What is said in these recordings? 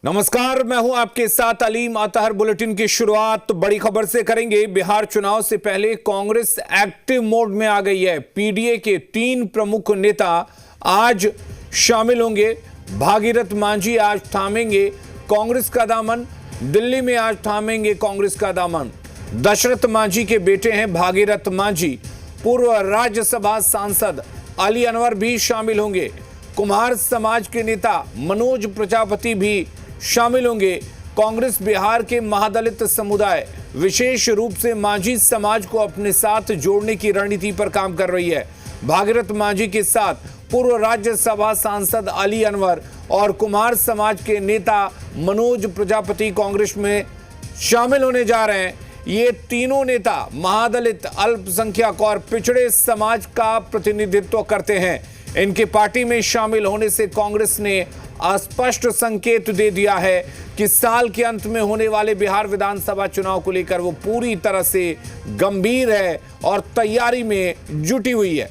नमस्कार, मैं हूं आपके साथ अलीम अतहर। बुलेटिन की शुरुआत बड़ी खबर से करेंगे। बिहार चुनाव से पहले कांग्रेस एक्टिव मोड में आ गई है। पीडीए के 3 प्रमुख नेता आज शामिल होंगे। भागीरथ मांझी आज थामेंगे कांग्रेस का दामन। दिल्ली में आज थामेंगे कांग्रेस का दामन। दशरथ मांझी के बेटे हैं भागीरथ मांझी। पूर्व राज्यसभा सांसद अली अनवर भी शामिल होंगे। कुम्हार समाज के नेता मनोज प्रजापति भी शामिल होंगे। कांग्रेस बिहार के महादलित समुदाय, विशेष रूप से मांझी समाज को अपने साथ जोड़ने की रणनीति पर काम कर रही है। भागीरथ मांझी के साथ पूर्व राज्यसभा सांसद अली अनवर और कुम्हार समाज के नेता मनोज प्रजापति कांग्रेस में शामिल होने जा रहे हैं। ये तीनों नेता महादलित, अल्पसंख्यक और पिछड़े समाज का प्रतिनिधित्व करते हैं। इनके पार्टी में शामिल होने से कांग्रेस ने स्पष्ट संकेत दे दिया है कि साल के अंत में होने वाले बिहार विधानसभा चुनाव को लेकर वो पूरी तरह से गंभीर है और तैयारी में जुटी हुई है।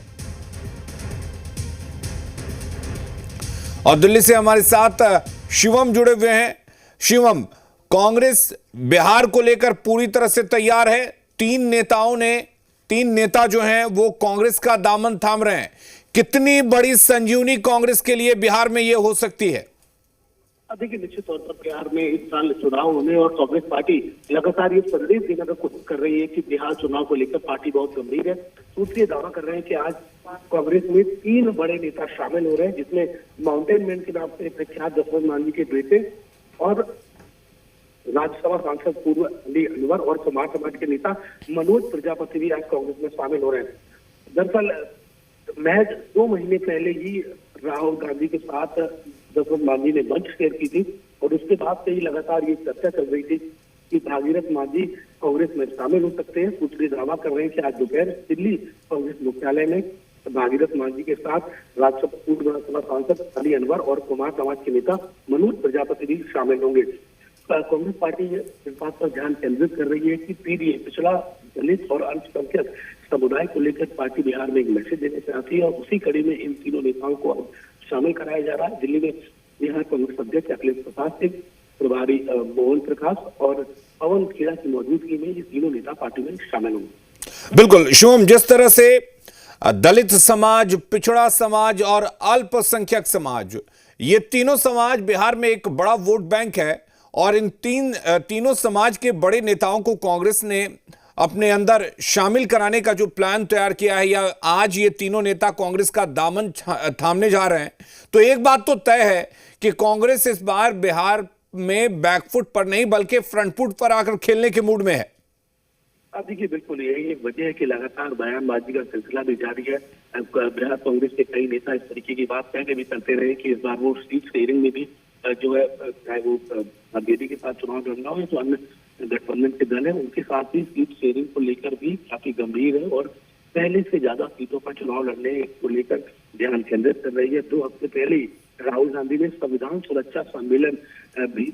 और दिल्ली से हमारे साथ शिवम जुड़े हुए हैं। शिवम, कांग्रेस बिहार को लेकर पूरी तरह से तैयार है। 3 नेता जो हैं वो कांग्रेस का दामन थाम रहे हैं। कितनी बड़ी संजीवनी कांग्रेस के लिए बिहार में ये हो सकती है? देखिए, निश्चित तौर पर बिहार में इस साल चुनाव होने और कांग्रेस पार्टी लगातार ये संदेश देने का कोशिश कर रही है कि बिहार चुनाव को लेकर पार्टी बहुत गंभीर है। सूत्र ये दावा कर रहे हैं कि आज कांग्रेस में 3 बड़े नेता शामिल हो रहे हैं, जिसमें माउंटेन मैन के नाम से प्रख्यात दशरथ मांझी के बेटे और राज्यसभा सांसद पूर्व अली अनवर और कुम्हार समाज के नेता मनोज प्रजापति भी आज कांग्रेस में शामिल हो रहे हैं। दरअसल महज 2 महीने पहले ही राहुल गांधी के साथ दशरथ मांझी ने मंच शेयर की थी और उसके बाद से ही लगातार ये चर्चा चल रही थी कि भागीरथ मांझी कांग्रेस में शामिल हो सकते हैं। सूत्र दावा कर रहे हैं कि आज दोपहर दिल्ली कांग्रेस मुख्यालय में भागीरथ मांझी के साथ राज्यसभा पूर्व सांसद अली अनवर और कुम्हार समाज के नेता मनोज प्रजापति भी शामिल होंगे। कांग्रेस पार्टी इस बात पर ध्यान केंद्रित कर रही है कि पीडीए, पिछड़ा दलित और अल्पसंख्यक समुदाय को लेकर पार्टी बिहार में एक मैसेज देना चाहती है और उसी कड़ी में इन तीनों नेताओं को शामिल कराया जा रहा है। दिल्ली में बिहार कांग्रेस अध्यक्ष अखिलेश प्रसाद सिंह, प्रभारी मोहन प्रकाश और पवन खेड़ा की मौजूदगी में ये तीनों नेता पार्टी में शामिल होंगे। बिल्कुल शिवम, जिस तरह से दलित समाज, पिछड़ा समाज और अल्पसंख्यक समाज, ये तीनों समाज बिहार में एक बड़ा वोट बैंक है और इन तीनों समाज के बड़े नेताओं को कांग्रेस ने अपने अंदर शामिल कराने का जो प्लान तैयार किया है, या आज ये तीनों नेता कांग्रेस का दामन थामने जा रहे हैं, तो एक बात तो तय है कि कांग्रेस इस बार बिहार में बैकफुट पर नहीं बल्कि फ्रंट फुट पर आकर खेलने के मूड में है। अब देखिए, बिल्कुल यही एक वजह है कि लगातार बयानबाजी का सिलसिला भी जारी है। बिहार कांग्रेस के कई नेता इस तरीके की बात पहले भी करते रहे कि इस बार वो सीट शेयरिंग में भी जो है, चाहे वो बीजेपी के साथ चुनाव लड़ना हो या तो अन्य गठबंधन के दल है, उनके साथ भी सीट शेयरिंग को लेकर भी काफी गंभीर है और पहले से ज्यादा सीटों पर चुनाव लड़ने को लेकर ध्यान केंद्रित कर रही है। 2 हफ्ते पहले ही राहुल गांधी ने संविधान सुरक्षा सम्मेलन भी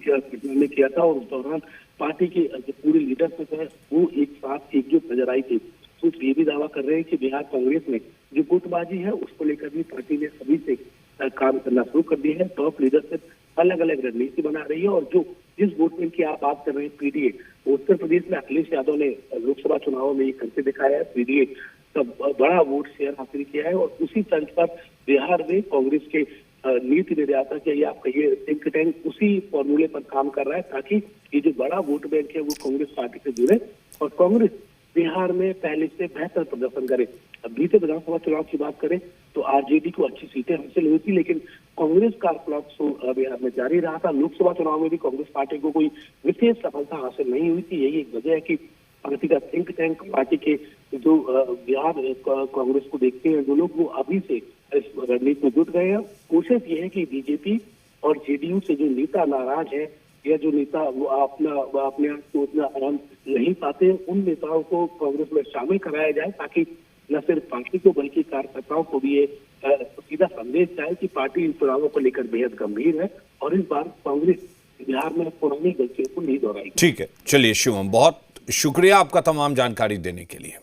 किया था और उस दौरान पार्टी की जो पूरी लीडरशिप है वो एक साथ एकजुट नजर आई थी। कुछ ये भी दावा कर रहे हैं कि बिहार कांग्रेस में जो गुटबाजी है उसको लेकर भी पार्टी ने सभी से काम करना शुरू कर दिया है। टॉप लीडरशिप अलग अलग रणनीति बना रही है और जो जिस वोट बैंक की आप बात कर रहे हैं पीडीए, उत्तर प्रदेश में अखिलेश यादव ने लोकसभा चुनाव में ये करके दिखाया है। पीडीए का बड़ा वोट शेयर हासिल किया है और उसी तंज पर बिहार में कांग्रेस के नीति निर्याता के आप कहिए थिंक टैंक उसी फॉर्मूले पर काम कर रहा है ताकि ये जो बड़ा वोट बैंक है वो कांग्रेस पार्टी से जुड़े और कांग्रेस बिहार में पहले से बेहतर प्रदर्शन करे। अब बीते विधानसभा चुनाव की बात करें तो आरजेडी को अच्छी सीटें हासिल हुई थी, लेकिन कांग्रेस का फ्लॉप शो बिहार में जारी रहा था। लोकसभा चुनाव में भी कांग्रेस पार्टी को कोई विशेष सफलता हासिल नहीं हुई थी। यही एक वजह है कि पार्टी का थिंक टैंक, पार्टी के जो बिहार कांग्रेस को देखते हैं जो लोग, वो अभी से इस रणनीति में जुट गए हैं। कोशिश ये है कि बीजेपी और जेडीयू से जो नेता नाराज है या जो नेता वो अपने आप को उतना आराम नहीं पाते, उन नेताओं को कांग्रेस में शामिल कराया जाए ताकि न सिर्फ पार्टी को बल्कि कार्यकर्ताओं को भी ये सीधा संदेश जाए कि पार्टी इन चुनावों को लेकर बेहद गंभीर है और इस बार कांग्रेस बिहार में पुरानी गलतियों को नहीं दोहराएगी। ठीक है, चलिए शिवम, बहुत शुक्रिया आपका तमाम जानकारी देने के लिए।